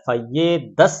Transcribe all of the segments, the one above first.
FIA 10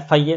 FIA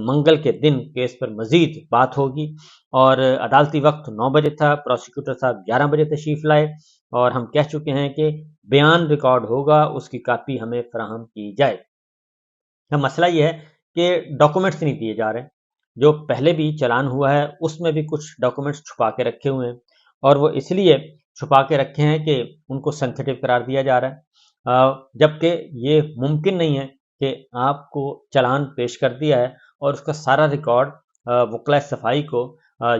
منگل کے دن case پر مزید بات ہوگی، اور عدالتی وقت 9 بجے تھا، پروسیکیوٹر صاحب 11 بجے تشریف لائے، اور ہم کہہ چکے ہیں کہ بیان ریکارڈ ہوگا، اس کی کاپی ہمیں فراہم کی جائے۔ مسئلہ یہ ہے کہ ڈاکومنٹس نہیں دیے جا رہے، جو پہلے بھی چلان ہوا ہے اس میں بھی کچھ ڈاکومنٹس چھپا کے رکھے ہوئے ہیں، اور وہ اس لیے چھپا کے رکھے ہیں کہ ان کو سینسیٹیو قرار دیا جا رہا ہے، جبکہ یہ ممکن نہیں ہے کہ آپ کو چلان پیش کر دیا ہے اور اس کا سارا ریکارڈ وکلاء صفائی کو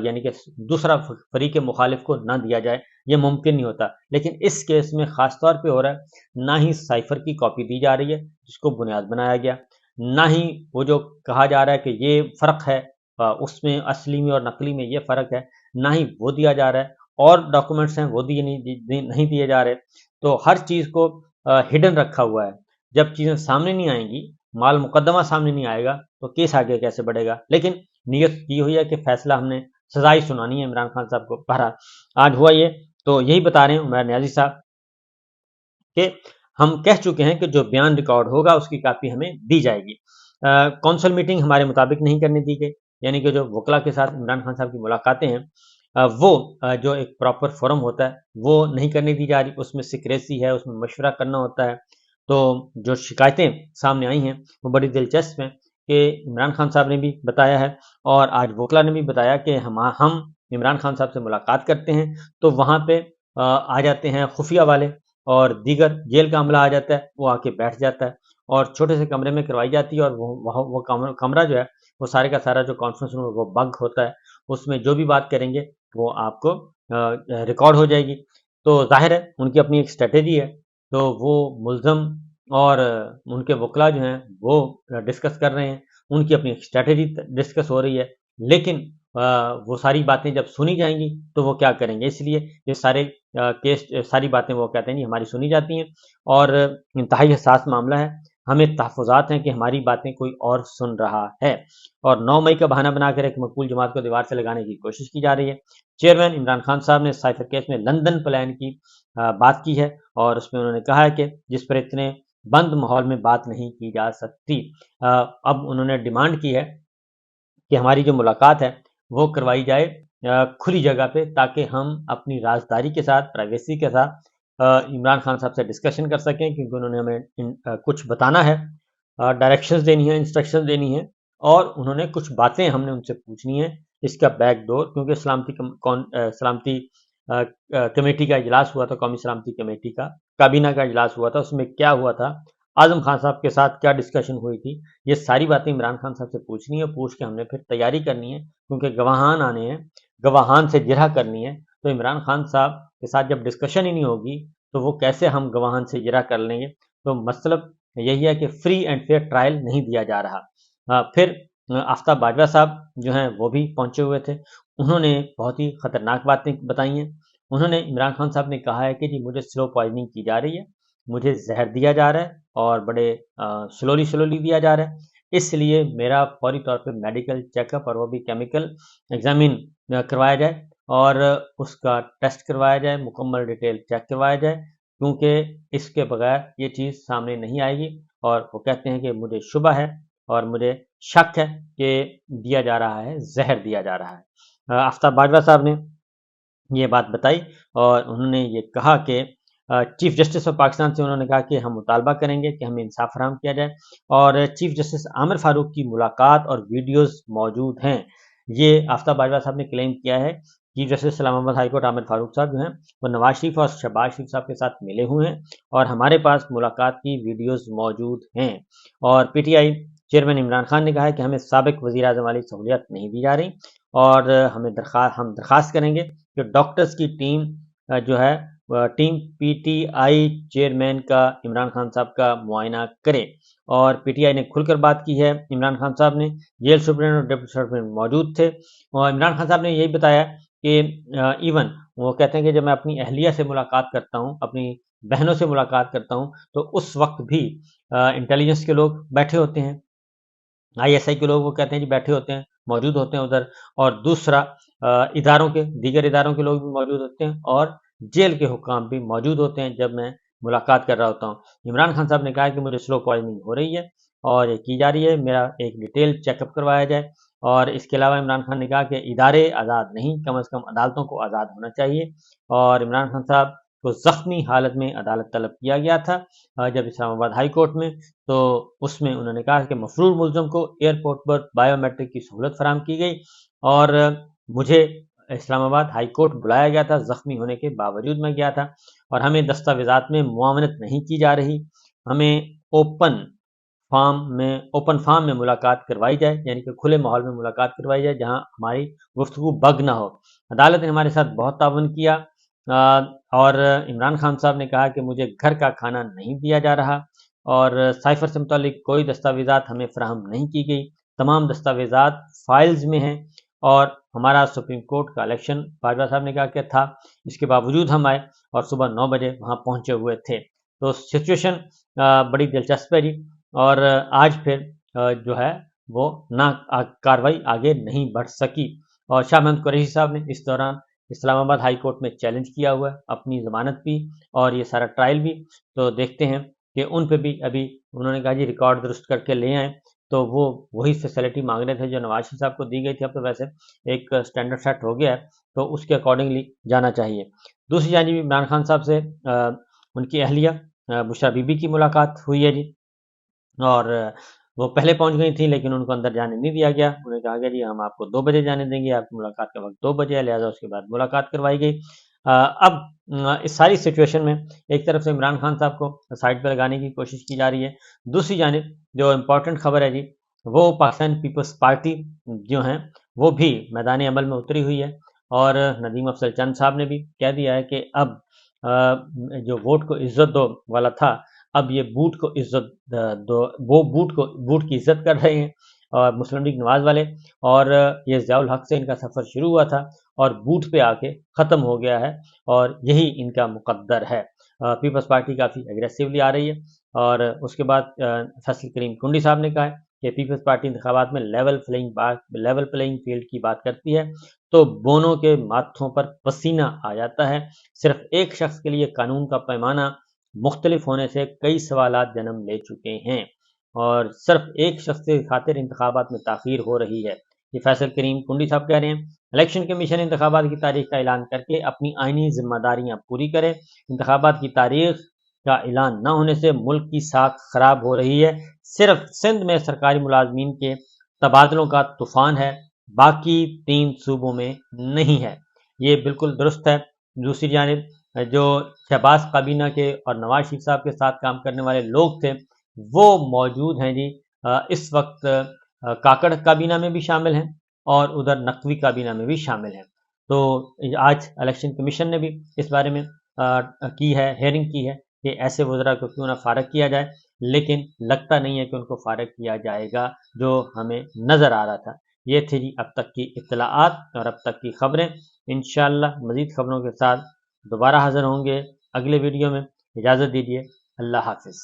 یعنی کہ دوسرا فریق مخالف کو نہ دیا جائے، یہ ممکن نہیں ہوتا۔ لیکن اس کیس میں خاص طور پہ ہو رہا ہے، نہ ہی سائفر کی کاپی دی جا رہی ہے جس کو بنیاد بنایا گیا، نہ ہی وہ جو کہا جا رہا ہے کہ یہ فرق ہے اس میں اصلی میں اور نقلی میں، یہ فرق ہے، نہ ہی وہ دیا جا رہا ہے، اور ڈاکومنٹس ہیں وہ نہیں دیے جا رہے۔ تو ہر چیز کو ہڈن رکھا ہوا ہے، جب چیزیں سامنے نہیں آئیں گی، مال مقدمہ سامنے نہیں آئے گا تو کیس آگے کیسے بڑھے گا۔ لیکن نیت کی ہوئی ہے کہ فیصلہ ہم نے سزائی سنانی ہے عمران خان صاحب کو۔ بہرحال آج ہوا یہ، تو یہی بتا رہے ہیں عمیر نیازی صاحب کہ ہم کہہ چکے ہیں کہ جو بیان ریکارڈ ہوگا اس کی کاپی ہمیں دی جائے گی۔ کونسل میٹنگ ہمارے مطابق نہیں کرنے دی گئی، یعنی کہ جو وکلا کے ساتھ عمران خان صاحب کی ملاقاتیں ہیں وہ جو ایک پراپر فورم ہوتا ہے وہ نہیں کرنے دی جا رہی، اس میں سیکریسی ہے، اس میں مشورہ کرنا ہوتا ہے۔ تو جو شکایتیں سامنے آئی ہیں وہ بڑی دلچسپ ہیں کہ عمران خان صاحب نے بھی بتایا ہے اور آج وکلا نے بھی بتایا کہ ہم عمران خان صاحب سے ملاقات کرتے ہیں تو وہاں پہ آ جاتے ہیں خفیہ والے اور دیگر جیل کا عملہ آ جاتا ہے، وہ آ کے بیٹھ جاتا ہے اور چھوٹے سے کمرے میں کروائی جاتی ہے، اور وہ کمرہ جو ہے وہ سارے کا سارا جو کانفرنس روم وہ بگ ہوتا ہے، اس میں جو بھی بات کریں گے وہ آپ کو ریکارڈ ہو جائے گی۔ تو ظاہر ہے ان کی اپنی ایک اسٹریٹجی ہے، تو وہ ملزم اور ان کے وکلا جو ہیں وہ ڈسکس کر رہے ہیں، ان کی اپنی اسٹریٹجی ڈسکس ہو رہی ہے، لیکن وہ ساری باتیں جب سنی جائیں گی تو وہ کیا کریں گے، اس لیے یہ سارے کیس ساری باتیں وہ کہتے ہیں جی ہماری سنی جاتی ہیں، اور انتہائی حساس معاملہ ہے، ہمیں تحفظات ہیں کہ ہماری باتیں کوئی اور سن رہا ہے، اور 9 مئی کا بہانہ بنا کر ایک مقبول جماعت کو دیوار سے لگانے کی کوشش کی جا رہی ہے۔ چیئرمین عمران خان صاحب نے سائفر کیس میں لندن پلان کی بات کی ہے، اور اس میں انہوں نے کہا ہے کہ جس پر اتنے بند ماحول میں بات نہیں کی جا سکتی۔ اب انہوں نے ڈیمانڈ کی ہے کہ ہماری جو ملاقات ہے وہ کروائی جائے کھلی جگہ پہ، تاکہ ہم اپنی رازداری کے ساتھ، پرائیویسی کے ساتھ عمران خان صاحب سے ڈسکشن کر سکیں، کیونکہ انہوں نے ہمیں کچھ بتانا ہے، ڈائریکشنز دینی ہیں، انسٹرکشنز دینی ہیں، اور انہوں نے کچھ باتیں ہم نے ان سے پوچھنی ہیں، اس کا بیک ڈور، کیونکہ سلامتی کمیٹی کا اجلاس ہوا تھا، قومی سلامتی کمیٹی کا کابینہ کا اجلاس ہوا تھا، اس میں کیا ہوا تھا، اعظم خان صاحب کے ساتھ کیا ڈسکشن ہوئی تھی، یہ ساری باتیں عمران خان صاحب سے پوچھنی ہے، پوچھ کے ہم نے پھر تیاری کرنی ہے، کیونکہ گواہان آنے ہیں، گواہان سے جرح کرنی ہے، تو عمران خان صاحب کے ساتھ جب ڈسکشن ہی نہیں ہوگی تو وہ کیسے ہم گواہان سے جرح کر لیں گے۔ تو مطلب یہی ہے کہ فری اینڈ فیئر ٹرائل نہیں دیا جا رہا۔ پھر آفتاب باجوہ صاحب جو ہیں وہ بھی پہنچے ہوئے تھے، انہوں نے بہت ہی خطرناک باتیں بتائی ہیں۔ انہوں نے عمران خان صاحب نے کہا ہے کہ جی مجھے سلو پوائزننگ کی جا رہی ہے، مجھے زہر دیا جا رہا ہے اور بڑے سلولی دیا جا رہا ہے، اس لیے میرا فوری طور پہ میڈیکل چیک اپ اور وہ بھی کیمیکل ایگزامن کروایا جائے اور اس کا ٹیسٹ کروایا جائے، مکمل ڈیٹیل چیک کروایا جائے، کیونکہ اس کے بغیر یہ چیز سامنے نہیں آئے گی۔ اور وہ کہتے ہیں کہ مجھے شبہ ہے اور مجھے شک ہے کہ دیا جا رہا ہے، زہر دیا جا رہا ہے۔ آفتاب باجوہ صاحب نے یہ بات بتائی اور انہوں نے یہ کہا کہ چیف جسٹس آف پاکستان سے انہوں نے کہا کہ ہم مطالبہ کریں گے کہ ہمیں انصاف فراہم کیا جائے، اور چیف جسٹس عامر فاروق کی ملاقات اور ویڈیوز موجود ہیں، یہ آفتاب باجوہ صاحب نے کلیم کیا ہے۔ چیف جسٹس اسلام آباد ہائی کورٹ عامر فاروق صاحب جو ہیں وہ نواز شریف اور شہباز شریف صاحب کے ساتھ ملے ہوئے ہیں، اور ہمارے پاس ملاقات کی ویڈیوز موجود ہیں، اور P T I chairman Imran Khan نے کہا ہے کہ ہمیں سابق وزیر اعظم والی سہولیات نہیں دی جا رہی، اور ہم درخواست کریں گے کہ ڈاکٹرز کی ٹیم جو ہے team P T I chairman کا عمران خان صاحب کا معائنہ کرے، اور پی ٹی آئی نے کھل کر بات کی ہے۔ عمران خان صاحب نے جیل سپرنٹینڈنٹ اور ڈپٹی سپرنٹینڈنٹ موجود تھے، اور عمران خان صاحب نے یہی بتایا کہ ایون وہ کہتے ہیں کہ جب میں اپنی اہلیہ سے ملاقات کرتا ہوں، اپنی بہنوں سے ملاقات کرتا ہوں، تو اس وقت بھی انٹیلیجنس کے لوگ بیٹھے ہوتے ہیں، آئی ایس آئی کے لوگ وہ کہتے ہیں جی بیٹھے ہوتے ہیں، موجود ہوتے ہیں ادھر، اور دوسرا دیگر اداروں کے لوگ بھی موجود ہوتے ہیں، اور جیل کے حکام بھی موجود ہوتے ہیں جب میں ملاقات کر رہا ہوتا ہوں۔ عمران خان صاحب نے کہا کہ مجھے سلو پوائزننگ ہو رہی ہے، اور یہ کی جا رہی ہے، میرا ایک ڈیٹیل چیک اپ کروایا جائے۔ اور اس کے علاوہ عمران خان نے کہا کہ ادارے آزاد نہیں، کم از کم عدالتوں کو آزاد ہونا چاہیے۔ اور عمران خان صاحب کو زخمی حالت میں عدالت طلب کیا گیا تھا جب اسلام آباد ہائی کورٹ میں، تو اس میں انہوں نے کہا کہ مفرور ملزم کو ایئرپورٹ پر بائیو میٹرک کی سہولت فراہم کی گئی، اور مجھے اسلام آباد ہائی کورٹ بلایا گیا تھا، زخمی ہونے کے باوجود میں گیا تھا، اور ہمیں دستاویزات میں معاونت نہیں کی جا رہی، ہمیں اوپن فارم میں ملاقات کروائی جائے، یعنی کہ کھلے ماحول میں ملاقات کروائی جائے جہاں ہماری گفتگو بگ نہ ہو۔ عدالت نے ہمارے ساتھ بہت تعاون کیا، اور عمران خان صاحب نے کہا کہ مجھے گھر کا کھانا نہیں دیا جا رہا، اور سائفر سے متعلق کوئی دستاویزات ہمیں فراہم نہیں کی گئی، تمام دستاویزات فائلز میں ہیں، اور ہمارا سپریم کورٹ کا الیکشن باجوہ صاحب نے کہا کہ تھا، اس کے باوجود ہم آئے اور صبح 9 بجے وہاں پہنچے ہوئے تھے۔ تو سچویشن بڑی دلچسپ ہے جی، اور آج پھر جو ہے وہ نہ کاروائی آگے نہیں بڑھ سکی، اور شاہ محمود قریشی صاحب نے اس دوران اسلام آباد ہائی کورٹ میں چیلنج کیا ہوا ہے اپنی ضمانت بھی اور یہ سارا ٹرائل بھی، تو دیکھتے ہیں کہ ان پہ بھی ابھی انہوں نے کہا جی ریکارڈ درست کر کے لے آئیں، تو وہ وہی فیسلٹی مانگ رہے تھے جو نواز شریف صاحب کو دی گئی تھی، اب تو ویسے ایک اسٹینڈرڈ سیٹ ہو گیا ہے، تو اس کے اکارڈنگلی جانا چاہیے۔ دوسری جانب عمران خان صاحب سے ان کی اہلیہ بشریٰ بی بی کی ملاقات ہوئی ہے جی، اور وہ پہلے پہنچ گئی تھیں لیکن ان کو اندر جانے نہیں دیا گیا، انہیں کہا گیا جی ہم آپ کو 2 بجے جانے دیں گے، آپ کی ملاقات کا وقت 2 بجے ہے، لہٰذا اس کے بعد ملاقات کروائی گئی۔ اب اس ساری سچویشن میں ایک طرف سے عمران خان صاحب کو سائڈ پہ لگانے کی کوشش کی جا رہی ہے، دوسری جانب جو امپورٹنٹ خبر ہے جی وہ پاکستان پیپلز پارٹی جو ہیں وہ بھی میدان عمل میں اتری ہوئی ہے، اور ندیم افضل چند صاحب نے بھی کہہ دیا ہے کہ اب جو ووٹ کو عزت دو والا تھا، اب یہ بوٹ کو عزت دو، وہ بوٹ کی عزت کر رہے ہیں، اور مسلم لیگ نواز والے، اور یہ ضیاء الحق سے ان کا سفر شروع ہوا تھا اور بوٹ پہ آ کے ختم ہو گیا ہے، اور یہی ان کا مقدر ہے۔ پیپلز پارٹی کافی ایگریسیولی آ رہی ہے، اور اس کے بعد فیصل کریم کنڈی صاحب نے کہا ہے کہ پیپلز پارٹی انتخابات میں لیول پلینگ فیلڈ کی بات کرتی ہے، تو بونوں کے ماتھوں پر پسینہ آ جاتا ہے، صرف ایک شخص کے لیے قانون کا پیمانہ مختلف ہونے سے کئی سوالات جنم لے چکے ہیں، اور صرف ایک شخص کی خاطر انتخابات میں تاخیر ہو رہی ہے، یہ فیصل کریم کنڈی صاحب کہہ رہے ہیں۔ الیکشن کمیشن انتخابات کی تاریخ کا اعلان کر کے اپنی آئینی ذمہ داریاں پوری کرے، انتخابات کی تاریخ کا اعلان نہ ہونے سے ملک کی ساکھ خراب ہو رہی ہے، صرف سندھ میں سرکاری ملازمین کے تبادلوں کا طوفان ہے، باقی 3 صوبوں میں نہیں ہے، یہ بالکل درست ہے۔ دوسری جانب جو شہباز کابینہ کے اور نواز شریف صاحب کے ساتھ کام کرنے والے لوگ تھے وہ موجود ہیں جی، اس وقت کاکڑ کابینہ میں بھی شامل ہیں اور ادھر نقوی کابینہ میں بھی شامل ہیں، تو آج الیکشن کمیشن نے بھی اس بارے میں کی ہے، ہیئرنگ کی ہے کہ ایسے وزراء کو کیوں نہ فارغ کیا جائے، لیکن لگتا نہیں ہے کہ ان کو فارغ کیا جائے گا جو ہمیں نظر آ رہا تھا۔ یہ تھی جی اب تک کی اطلاعات اور اب تک کی خبریں، انشاءاللہ مزید خبروں کے ساتھ دوبارہ حاضر ہوں گے اگلے ویڈیو میں۔ اجازت دیجیے، اللہ حافظ۔